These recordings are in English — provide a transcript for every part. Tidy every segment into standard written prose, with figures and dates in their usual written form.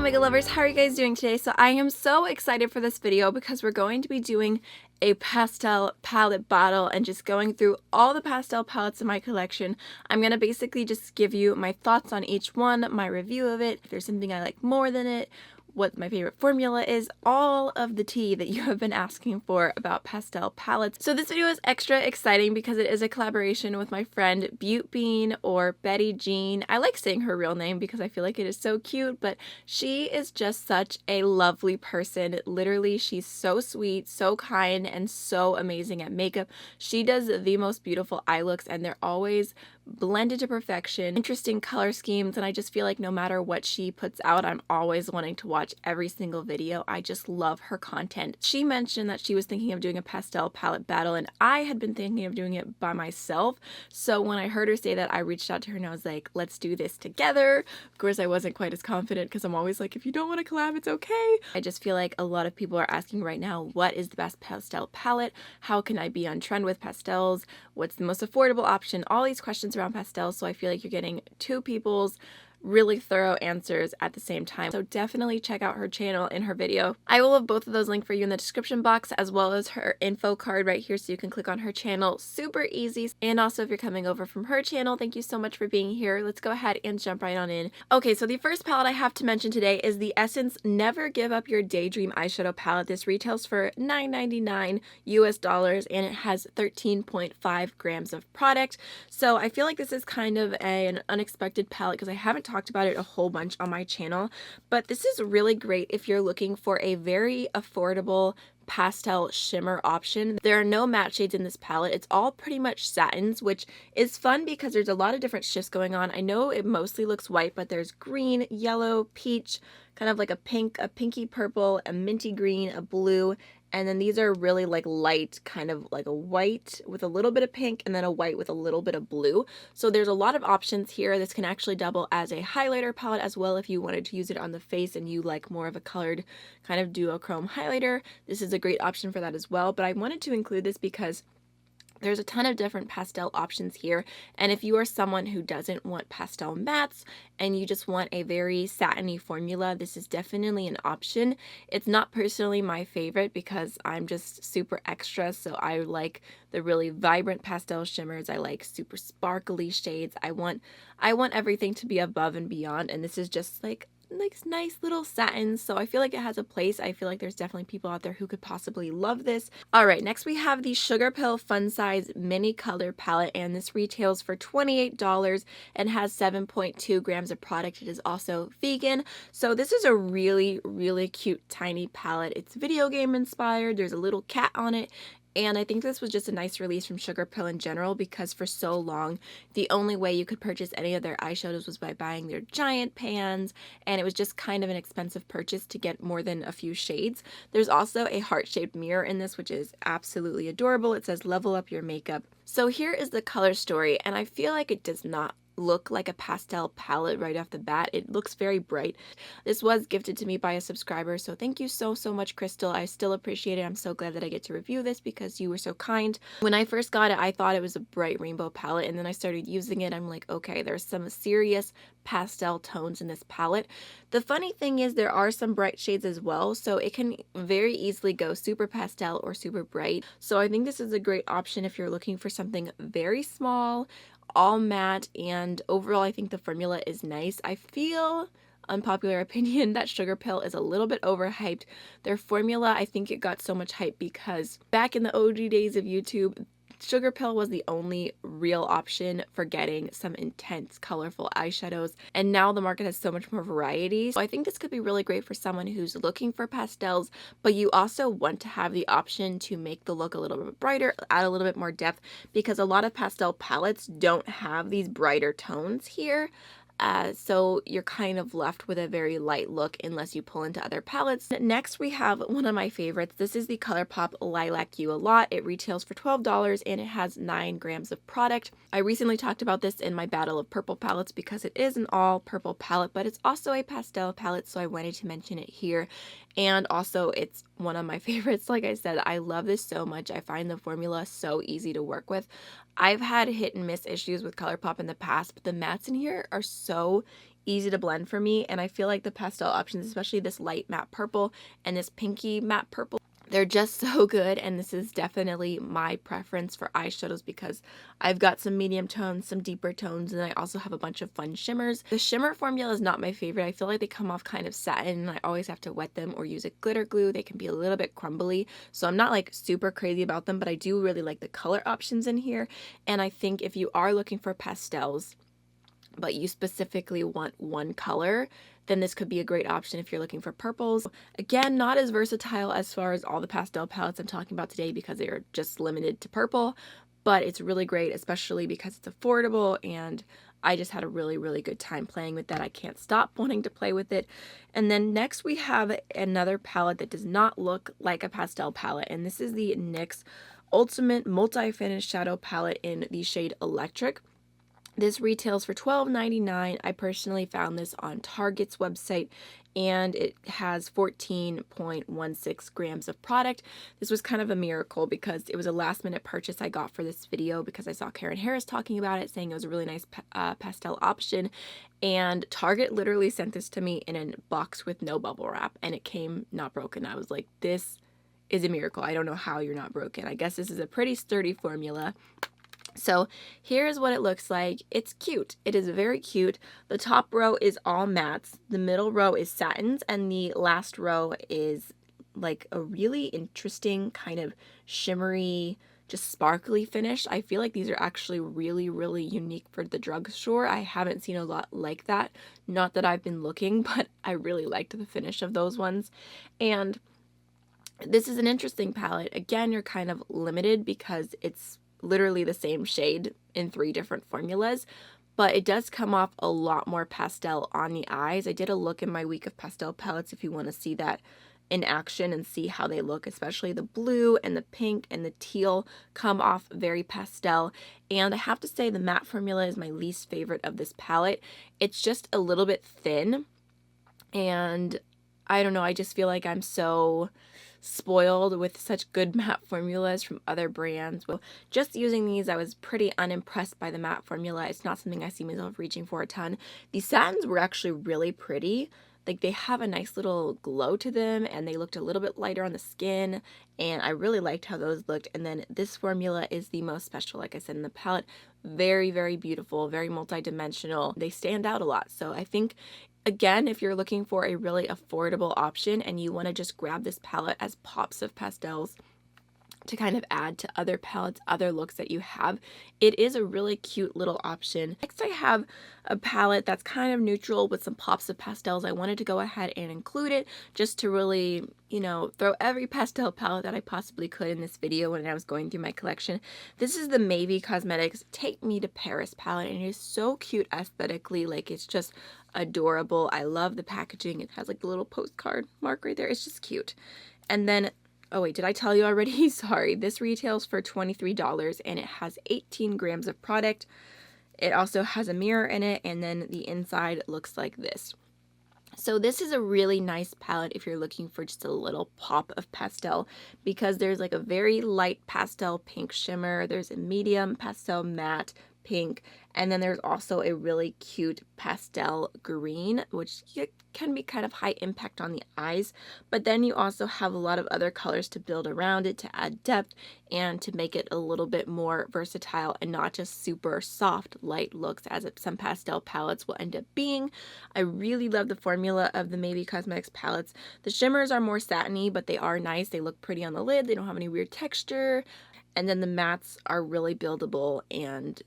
makeup lovers, how are you guys doing today? So I am so excited for this video because we're going to be doing a pastel palette battle and just going through all the pastel palettes in my collection. I'm going to basically just give you my thoughts on each one, my review of it, if there's something I like more than it, what my favorite formula is, all of the tea that you have been asking for about pastel palettes. So this video is extra exciting because it is a collaboration with my friend Butte Bean, or Betty Jean. I like saying her real name because I feel like it is so cute, but she is just such a lovely person. Literally, she's so sweet, so kind, and so amazing at makeup. She does the most beautiful eye looks and they're always blended to perfection, interesting color schemes, and I just feel like no matter what she puts out, I'm always wanting to watch every single video. I just love her content. She mentioned that she was thinking of doing a pastel palette battle, and I had been thinking of doing it by myself. So when I heard her say that, I reached out to her and I was like, let's do this together. Of course, I wasn't quite as confident because I'm always like, if you don't want to collab, it's okay. I just feel like a lot of people are asking right now, what is the best pastel palette? How can I be on trend with pastels? What's the most affordable option? All these questions around pastels, so I feel like you're getting two people's really thorough answers at the same time. So definitely check out her channel in her video. I will have both of those linked for you in the description box, as well as her info card right here so you can click on her channel. Super easy. And also, if you're coming over from her channel, thank you so much for being here. Let's go ahead and jump right on in. Okay, so the first palette I have to mention today is the Essence Never Give Up Your Daydream eyeshadow palette. This retails for $9.99 US dollars and it has 13.5 grams of product. So I feel like this is kind of an unexpected palette because I haven't talked about it a whole bunch on my channel, but this is really great if you're looking for a very affordable pastel shimmer option. There are no matte shades in this palette. It's all pretty much satins, which is fun because there's a lot of different shifts going on. I know it mostly looks white, but there's green, yellow, peach, kind of like a pink, a pinky purple, a minty green, a blue, and then these are really like light, kind of like a white with a little bit of pink and then a white with a little bit of blue. So there's a lot of options here. This can actually double as a highlighter palette as well if you wanted to use it on the face and you like more of a colored kind of duochrome highlighter. This is a great option for that as well, but I wanted to include this because there's a ton of different pastel options here, and if you are someone who doesn't want pastel mattes and you just want a very satiny formula, this is definitely an option. It's not personally my favorite because I'm just super extra, so I like the really vibrant pastel shimmers. I like super sparkly shades. I want everything to be above and beyond, and this is just like nice little satins, so I feel like it has a place. I feel like there's definitely people out there who could possibly love this. Alright, next we have the Sugarpill Fun Size Mini Color Palette, and this retails for $28 and has 7.2 grams of product. It is also vegan, so this is a really cute tiny palette. It's video game inspired. There's a little cat on it. And I think this was just a nice release from Sugarpill in general because for so long, the only way you could purchase any of their eyeshadows was by buying their giant pans, and it was just kind of an expensive purchase to get more than a few shades. There's also a heart-shaped mirror in this, which is absolutely adorable. It says level up your makeup. So here is the color story, and I feel like it does not look like a pastel palette right off the bat. It looks very bright. This was gifted to me by a subscriber, so thank you so much, Crystal. I still appreciate it. I'm so glad that I get to review this because you were so kind. When I first got it, I thought it was a bright rainbow palette, and then I started using it. I'm like, okay, there's some serious pastel tones in this palette. The funny thing is there are some bright shades as well, so it can very easily go super pastel or super bright. So I think this is a great option if you're looking for something very small, all matte, and overall I think the formula is nice. I feel, unpopular opinion, that Sugarpill is a little bit overhyped. Their formula, I think it got so much hype because back in the OG days of YouTube, Sugarpill was the only real option for getting some intense, colorful eyeshadows, and now the market has so much more variety. So I think this could be really great for someone who's looking for pastels, but you also want to have the option to make the look a little bit brighter, add a little bit more depth, because a lot of pastel palettes don't have these brighter tones here. So you're kind of left with a very light look unless you pull into other palettes. Next we have one of my favorites. This is the Colorpop Lilac You A Lot. It retails for $12 and it has 9 grams of product. I recently talked about this in my battle of purple palettes because it is an all purple palette, but it's also a pastel palette, so I wanted to mention it here. And also it's one of my favorites. Like I said, I love this so much. I find the formula so easy to work with. I've had hit and miss issues with Colorpop in the past, but the mattes in here are so easy to blend for me, and I feel like the pastel options, especially this light matte purple and this pinky matte purple, they're just so good. And this is definitely my preference for eyeshadows because I've got some medium tones, some deeper tones, and I also have a bunch of fun shimmers. The shimmer formula is not my favorite. I feel like they come off kind of satin and I always have to wet them or use a glitter glue. They can be a little bit crumbly, so I'm not like super crazy about them, but I do really like the color options in here. And I think if you are looking for pastels but you specifically want one color, then this could be a great option if you're looking for purples. Again, not as versatile as far as all the pastel palettes I'm talking about today because they are just limited to purple, but it's really great, especially because it's affordable, and I just had a really, really good time playing with that. I can't stop wanting to play with it. And then next we have another palette that does not look like a pastel palette, and this is the NYX Ultimate Multi-Finish Shadow Palette in the shade Electric. This retails for $12.99. I personally found this on Target's website, and it has 14.16 grams of product. This was kind of a miracle because it was a last minute purchase I got for this video because I saw Karen Harris talking about it, saying it was a really nice pastel option. And Target literally sent this to me in a box with no bubble wrap, and it came not broken. I was like, this is a miracle. I don't know how you're not broken. I guess this is a pretty sturdy formula. So here's what it looks like. It's cute. It is very cute. The top row is all mattes, the middle row is satins, and the last row is like a really interesting kind of shimmery, just sparkly finish. I feel like these are actually really, really unique for the drugstore. I haven't seen a lot like that. Not that I've been looking, but I really liked the finish of those ones. And this is an interesting palette. Again, you're kind of limited because it's literally the same shade in 3 different formulas, but it does come off a lot more pastel on the eyes. I did a look in my week of pastel palettes if you want to see that in action and see how they look, especially the blue and the pink and the teal come off very pastel. And I have to say the matte formula is my least favorite of this palette. It's just a little bit thin, and I don't know, I just feel like I'm so spoiled with such good matte formulas from other brands. Well, just using these, I was pretty unimpressed by the matte formula. It's not something I see myself reaching for a ton. The satins were actually really pretty. Like, they have a nice little glow to them, and they looked a little bit lighter on the skin, and I really liked how those looked. And then this formula is the most special, like I said, in the palette. Very, very beautiful, very multi-dimensional. They stand out a lot. So I think, again, if you're looking for a really affordable option and you want to just grab this palette as pops of pastels to kind of add to other palettes, other looks that you have, it is a really cute little option. Next, I have a palette that's kind of neutral with some pops of pastels. I wanted to go ahead and include it just to really, you know, throw every pastel palette that I possibly could in this video when I was going through my collection. This is the Noma Cosmetics Take Me to Paris palette, and it is so cute aesthetically. Like, it's just adorable. I love the packaging. It has like the little postcard mark right there. It's just cute. And then, oh wait, did I tell you already? Sorry. This retails for $23 and it has 18 grams of product. It also has a mirror in it, and then the inside looks like this. So this is a really nice palette if you're looking for just a little pop of pastel, because there's like a very light pastel pink shimmer, there's a medium pastel matte pink, and then there's also a really cute pastel green, which can be kind of high impact on the eyes, but then you also have a lot of other colors to build around it to add depth and to make it a little bit more versatile and not just super soft light looks as some pastel palettes will end up being. I really love the formula of the Noma Cosmetics palettes. The shimmers are more satiny, but they are nice. They look pretty on the lid. They don't have any weird texture. And then the mattes are really buildable and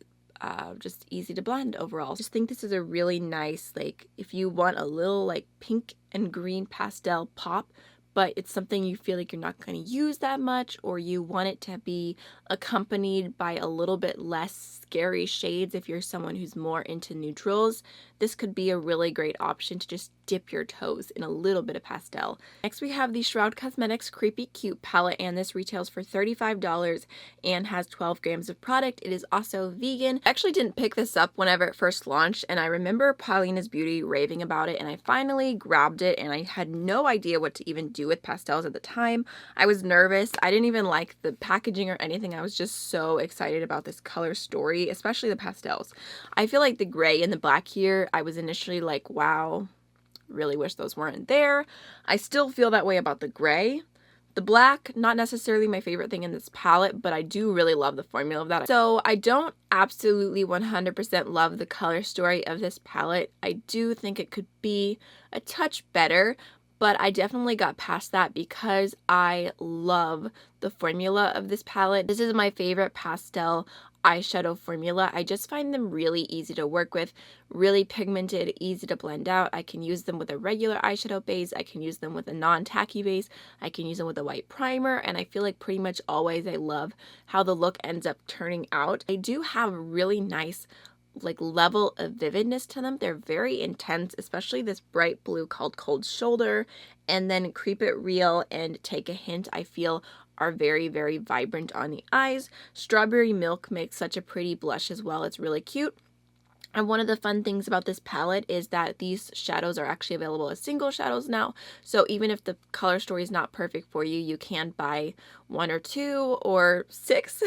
just easy to blend overall. Just think this is a really nice, like, if you want a little like pink and green pastel pop, but it's something you feel like you're not going to use that much, or you want it to be accompanied by a little bit less scary shades if you're someone who's more into neutrals, this could be a really great option to just dip your toes in a little bit of pastel. Next, we have the Shroud Cosmetics Creepy Cute palette, and this retails for $35 and has 12 grams of product. It is also vegan. I actually didn't pick this up whenever it first launched, and I remember Paulina's Beauty raving about it, and I finally grabbed it, and I had no idea what to even do with pastels at the time. I was nervous. I didn't even like the packaging or anything. I was just so excited about this color story, especially the pastels. I feel like the gray and the black here, I was initially like, wow, really wish those weren't there. I still feel that way about the gray. The black, not necessarily my favorite thing in this palette, but I do really love the formula of that. So I don't absolutely 100% love the color story of this palette. I do think it could be a touch better, but I definitely got past that because I love the formula of this palette. This is my favorite pastel eyeshadow formula. I just find them really easy to work with, really pigmented, easy to blend out. I can use them with a regular eyeshadow base. I can use them with a non-tacky base. I can use them with a white primer, and I feel like pretty much always I love how the look ends up turning out. They do have really nice like level of vividness to them. They're very intense, especially this bright blue called Cold Shoulder, and then Creep It Real and Take a Hint, I feel are very, very vibrant on the eyes. Strawberry Milk makes such a pretty blush as well. It's really cute. And one of the fun things about this palette is that these shadows are actually available as single shadows now. So even if the color story is not perfect for you, you can buy 1 or 2 or 6,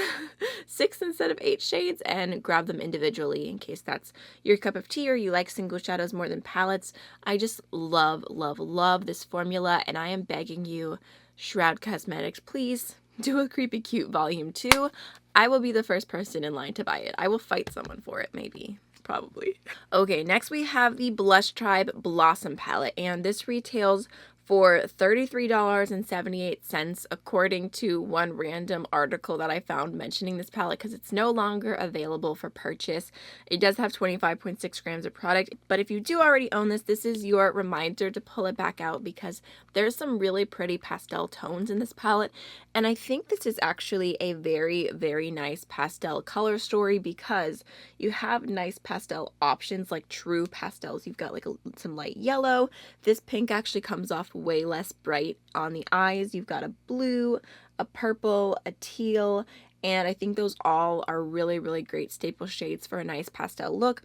6 instead of 8 shades and grab them individually in case that's your cup of tea or you like single shadows more than palettes. I just love, love, love this formula, and I am begging you, Shroud Cosmetics, please do a Creepy Cute Volume 2. I will be the first person in line to buy it. I will fight someone for it, maybe. Probably. Okay, next we have the Blush Tribe Blossom Palette, and this retails for $33.78 according to one random article that I found mentioning this palette, because it's no longer available for purchase. It does have 25.6 grams of product, but if you do already own this, this is your reminder to pull it back out because there's some really pretty pastel tones in this palette, and I think this is actually a very, very nice pastel color story because you have nice pastel options like true pastels. You've got like some light yellow. This pink actually comes off way less bright on the eyes. You've got a blue, a purple, a teal, and I think those all are really, really great staple shades for a nice pastel look.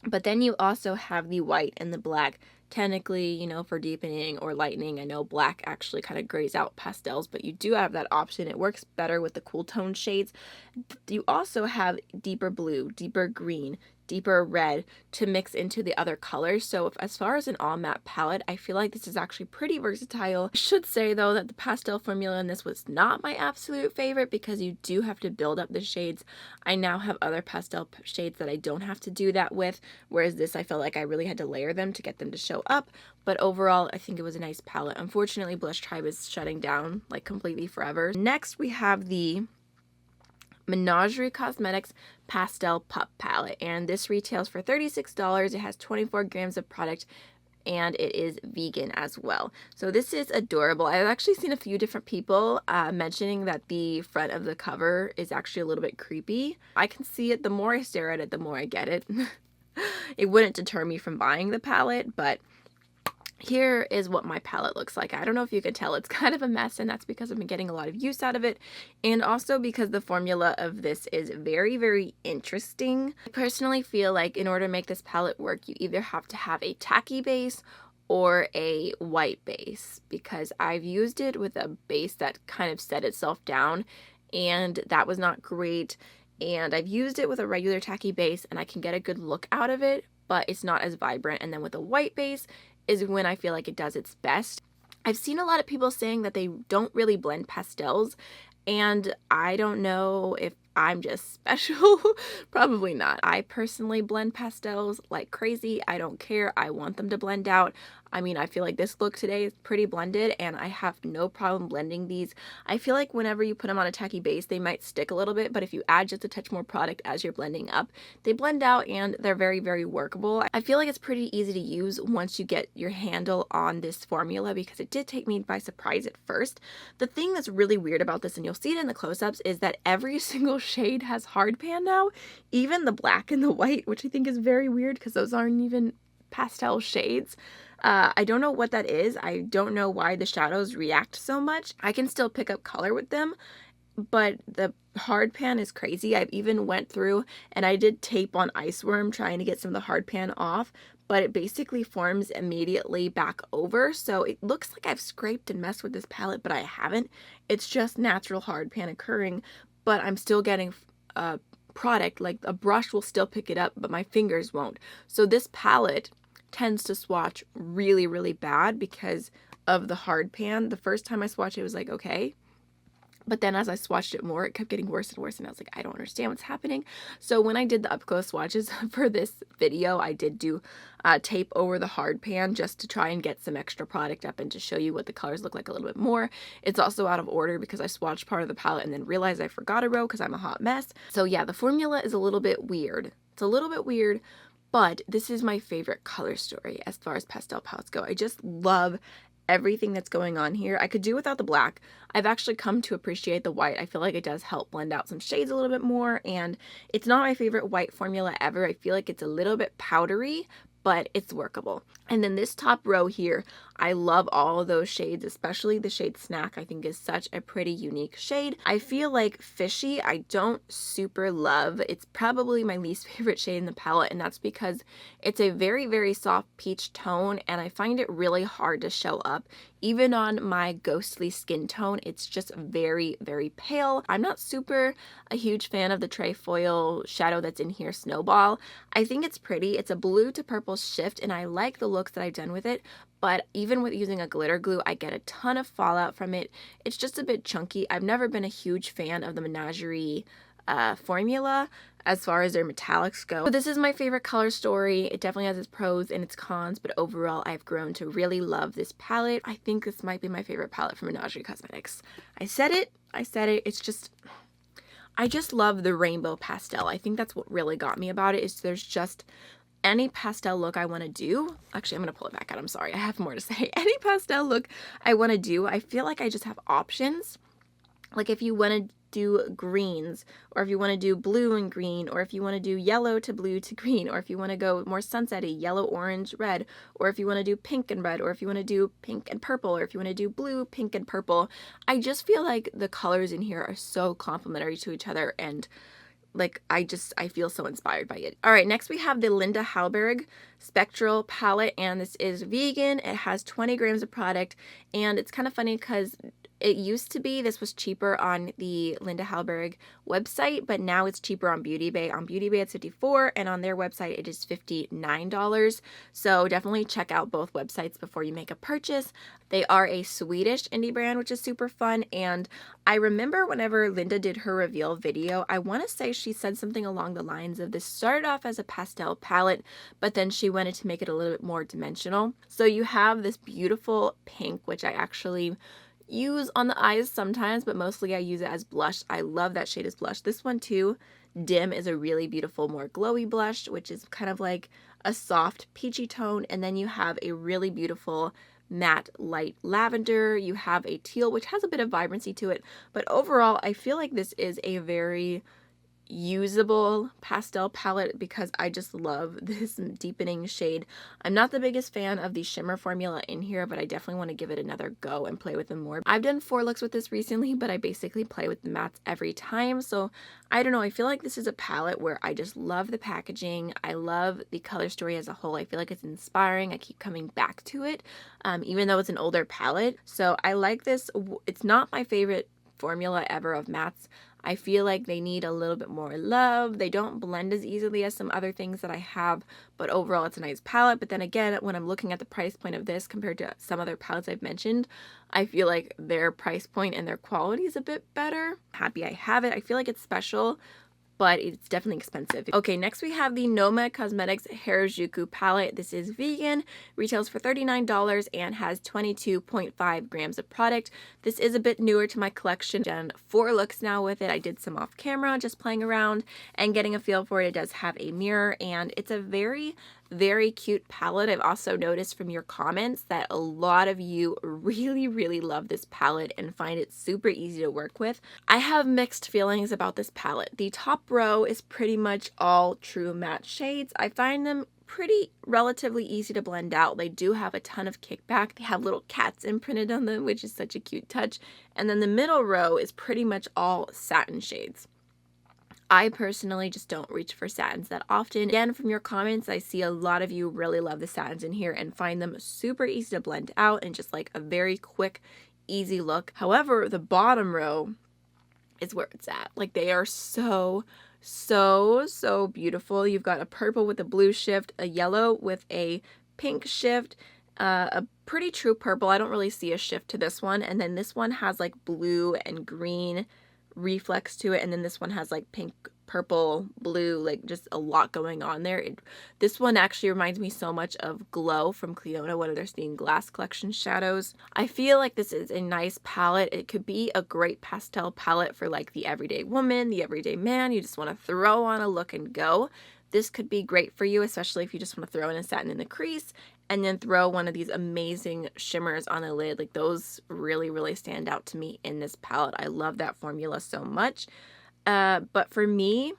But then you also have the white and the black, technically, you know, for deepening or lightening. I know black actually kind of grays out pastels, but you do have that option. It works better with the cool tone shades. You also have deeper blue, deeper green, deeper red to mix into the other colors. So as far as an all matte palette, I feel like this is actually pretty versatile. I should say though that the pastel formula in this was not my absolute favorite because you do have to build up the shades. I now have other pastel shades that I don't have to do that with, whereas this I felt like I really had to layer them to get them to show up. But overall, I think it was a nice palette. Unfortunately, Blush Tribe is shutting down like completely forever. Next, we have the Menagerie Cosmetics Pastel Pup Palette, and this retails for $36. It has 24 grams of product, and it is vegan as well. So this is adorable. I've actually seen a few different people mentioning that the front of the cover is actually a little bit creepy. I can see it. The more I stare at it, the more I get it. It wouldn't deter me from buying the palette, but here is what my palette looks like. I don't know if you can tell, it's kind of a mess, and that's because I've been getting a lot of use out of it, and also because the formula of this is very, very interesting. I personally feel like in order to make this palette work, you either have to have a tacky base or a white base, because I've used it with a base that kind of set itself down, and that was not great. And I've used it with a regular tacky base, and I can get a good look out of it, but it's not as vibrant. And then with a white base is when I feel like it does its best. I've seen a lot of people saying that they don't really blend pastels, and I don't know if I'm just special. Probably not. I personally blend pastels like crazy. I don't care. I want them to blend out. I mean, I feel like this look today is pretty blended, and I have no problem blending these. I feel like whenever you put them on a tacky base, they might stick a little bit, but if you add just a touch more product as you're blending up, they blend out and they're very, very workable. I feel like it's pretty easy to use once you get your handle on this formula, because it did take me by surprise at first. The thing that's really weird about this, and you'll see it in the close-ups, is that every single shade has hard pan now, even the black and the white, which I think is very weird because those aren't even pastel shades. I don't know what that is. I don't know why the shadows react so much. I can still pick up color with them, but the hard pan is crazy. I've even went through and I did tape on Iceworm trying to get some of the hard pan off, but it basically forms immediately back over. So it looks like I've scraped and messed with this palette, but I haven't. It's just natural hard pan occurring, but I'm still getting product. Like a brush will still pick it up, but my fingers won't. So this palette tends to swatch really, really bad because of the hard pan. The first time I swatched it was like, okay. But then as I swatched it more, it kept getting worse and worse, and I was like, I don't understand what's happening. So when I did the up-close swatches for this video, I did do tape over the hard pan just to try and get some extra product up and to show you what the colors look like a little bit more. It's also out of order because I swatched part of the palette and then realized I forgot a row because I'm a hot mess. So yeah, the formula is a little bit weird. It's a little bit weird, but this is my favorite color story as far as pastel palettes go. I just love everything that's going on here. I could do without the black. I've actually come to appreciate the white. I feel like it does help blend out some shades a little bit more, and it's not my favorite white formula ever. I feel like it's a little bit powdery, but it's workable. And then this top row here, I love all of those shades, especially the shade Snack. I think is such a pretty unique shade. I feel like Fishy, I don't super love. It's probably my least favorite shade in the palette, and that's because it's a very, very soft peach tone, and I find it really hard to show up. Even on my ghostly skin tone, it's just very, very pale. I'm not super a huge fan of the trefoil shadow that's in here, Snowball. I think it's pretty. It's a blue to purple shift, and I like the looks that I've done with it, but even with using a glitter glue, I get a ton of fallout from it. It's just a bit chunky. I've never been a huge fan of the Menagerie formula as far as their metallics go. But this is my favorite color story. It definitely has its pros and its cons, but overall I've grown to really love this palette. I think this might be my favorite palette from Noma Cosmetics. I said it. It's just, I just love the rainbow pastel. I think that's what really got me about it, is there's just any pastel look I want to do. Actually, I'm going to pull it back out. I'm sorry. I have more to say. Any pastel look I want to do, I feel like I just have options. Like if you want to do greens, or if you want to do blue and green, or if you want to do yellow to blue to green, or if you want to go more sunsetty, yellow, orange, red, or if you want to do pink and red, or if you want to do pink and purple, or if you want to do blue, pink, and purple. I just feel like the colors in here are so complementary to each other, and like I feel so inspired by it. All right, next we have the Linda Hallberg Spectral Palette, and this is vegan. It has 20 grams of product, and it's kind of funny because it used to be this was cheaper on the Linda Hallberg website, but now it's cheaper on Beauty Bay. On Beauty Bay it's $54, and on their website it is $59. So definitely check out both websites before you make a purchase. They are a Swedish indie brand, which is super fun. And I remember whenever Linda did her reveal video, I want to say she said something along the lines of this started off as a pastel palette, but then she wanted to make it a little bit more dimensional. So you have this beautiful pink, which I actually use on the eyes sometimes, but mostly I use it as blush. I love that shade as blush. This one too, Dim, is a really beautiful, more glowy blush, which is kind of like a soft peachy tone. And then you have a really beautiful matte light lavender. You have a teal, which has a bit of vibrancy to it. But overall, I feel like this is a very usable pastel palette because I just love this deepening shade. I'm not the biggest fan of the shimmer formula in here, but I definitely want to give it another go and play with them more. I've done 4 looks with this recently, but I basically play with the mattes every time. So I don't know, I feel like this is a palette where I just love the packaging. I love the color story as a whole. I feel like it's inspiring. I keep coming back to it, even though it's an older palette. So I like this. It's not my favorite formula ever of mattes. I feel like they need a little bit more love. They don't blend as easily as some other things that I have, but overall it's a nice palette. But then again, when I'm looking at the price point of this compared to some other palettes I've mentioned, I feel like their price point and their quality is a bit better. Happy I have it. I feel like it's special, but it's definitely expensive. Okay, next we have the Noma Cosmetics Harajuku palette. This is vegan, retails for $39, and has 22.5 grams of product. This is a bit newer to my collection. I've done 4 looks now with it. I did some off camera, just playing around and getting a feel for it. It does have a mirror, and it's a very Very cute palette. I've also noticed from your comments that a lot of you really love this palette and find it super easy to work with. I have mixed feelings about this palette. The top row is pretty much all true matte shades. I find them pretty relatively easy to blend out. They do have a ton of kickback. They have little cats imprinted on them, which is such a cute touch. And then the middle row is pretty much all satin shades. I personally just don't reach for satins that often. Again, from your comments, I see a lot of you really love the satins in here and find them super easy to blend out and just like a very quick, easy look. However, the bottom row is where it's at. Like, they are so beautiful. You've got a purple with a blue shift, a yellow with a pink shift, a pretty true purple. I don't really see a shift to this one. And then this one has like blue and green reflex to it, and then this one has like pink, purple, blue, like just a lot going on there. This one actually reminds me so much of Glow from Cliona, one of their stained glass collection shadows. I feel like this is a nice palette. It could be a great pastel palette for like the everyday woman, the everyday man. You just want to throw on a look and go. This could be great for you, especially if you just want to throw in a satin in the crease and then throw one of these amazing shimmers on the lid. Like, those really stand out to me in this palette. I love that formula so much. But for me,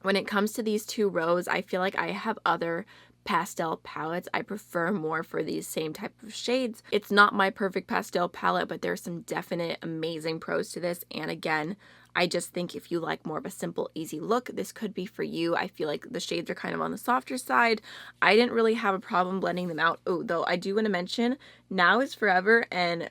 when it comes to these two rows, I feel like I have other pastel palettes I prefer more for these same type of shades. It's not my perfect pastel palette, but there's some definite amazing pros to this. And again, I just think if you like more of a simple, easy look, this could be for you. I feel like the shades are kind of on the softer side. I didn't really have a problem blending them out. Oh, though I do want to mention Now Is Forever and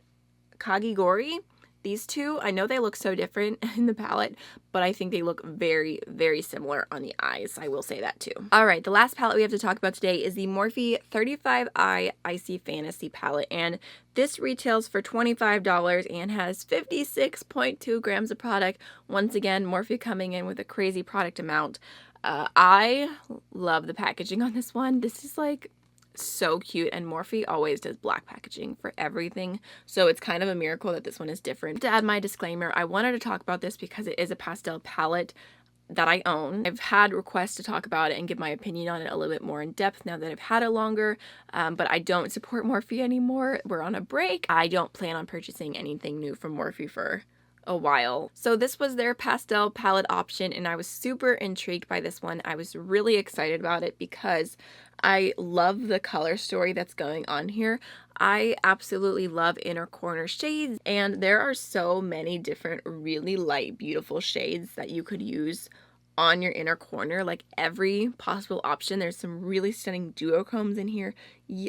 Kagigori. These two, I know they look so different in the palette, but I think they look very similar on the eyes. I will say that too. All right, the last palette we have to talk about today is the Morphe 35i Icy Fantasy Palette, and this retails for $25 and has 56.2 grams of product. Once again, Morphe coming in with a crazy product amount. I love the packaging on this one. This is like so cute, and Morphe always does black packaging for everything, so it's kind of a miracle that this one is different. To add my disclaimer, I wanted to talk about this because it is a pastel palette that I own. I've had requests to talk about it and give my opinion on it a little bit more in depth now that I've had it longer, but I don't support Morphe anymore. We're on a break. I don't plan on purchasing anything new from Morphe for a while. So this was their pastel palette option, and I was super intrigued by this one. I was really excited about it because I love the color story that's going on here. I absolutely love inner corner shades, and there are so many different really light, beautiful shades that you could use on your inner corner, like every possible option. There's some really stunning duochromes in here.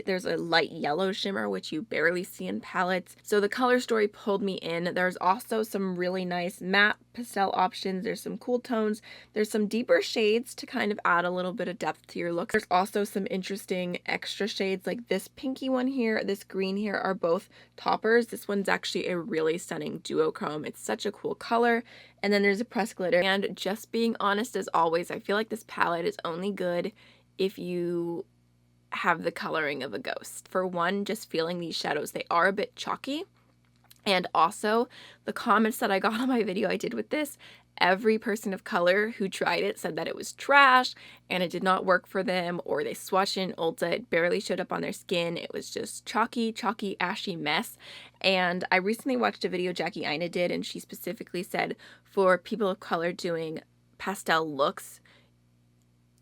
There's a light yellow shimmer, which you barely see in palettes. So the color story pulled me in. There's also some really nice matte pastel options. There's some cool tones. There's some deeper shades to kind of add a little bit of depth to your look. There's also some interesting extra shades, like this pinky one here, this green here, are both toppers. This one's actually a really stunning duochrome. It's such a cool color. And then there's a pressed glitter. And just being honest, as always, I feel like this palette is only good if you have the coloring of a ghost. For one, just feeling these shadows, they are a bit chalky. And also, the comments that I got on my video I did with this, every person of color who tried it said that it was trash and it did not work for them, or they swatched it in Ulta, it barely showed up on their skin. It was just chalky, ashy mess. And I recently watched a video Jackie Ina did, and she specifically said for people of color doing pastel looks,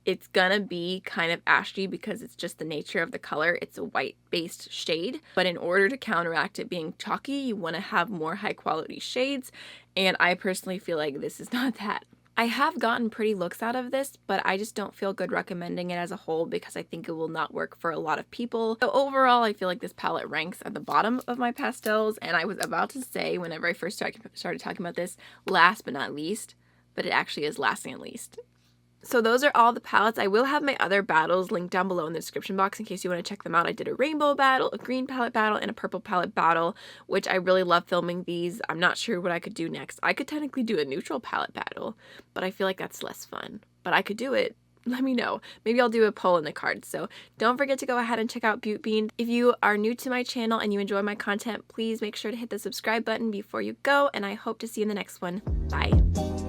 it's gonna be kind of ashy because it's just the nature of the color. It's a white based shade, but in order to counteract it being chalky, you want to have more high quality shades, and I personally feel like this is not that. I have gotten pretty looks out of this, but I just don't feel good recommending it as a whole because I think it will not work for a lot of people. So overall, I feel like this palette ranks at the bottom of my pastels, and I was about to say, whenever I first started talking about this, last but not least, but it actually is last and least. So those are all the palettes. I will have my other battles linked down below in the description box in case you want to check them out. I did a rainbow battle, a green palette battle, and a purple palette battle, which I really love filming these. I'm not sure what I could do next. I could technically do a neutral palette battle, but I feel like that's less fun. But I could do it. Let me know. Maybe I'll do a poll in the cards. So don't forget to go ahead and check out Beaut Bean. If you are new to my channel and you enjoy my content, please make sure to hit the subscribe button before you go, and I hope to see you in the next one. Bye.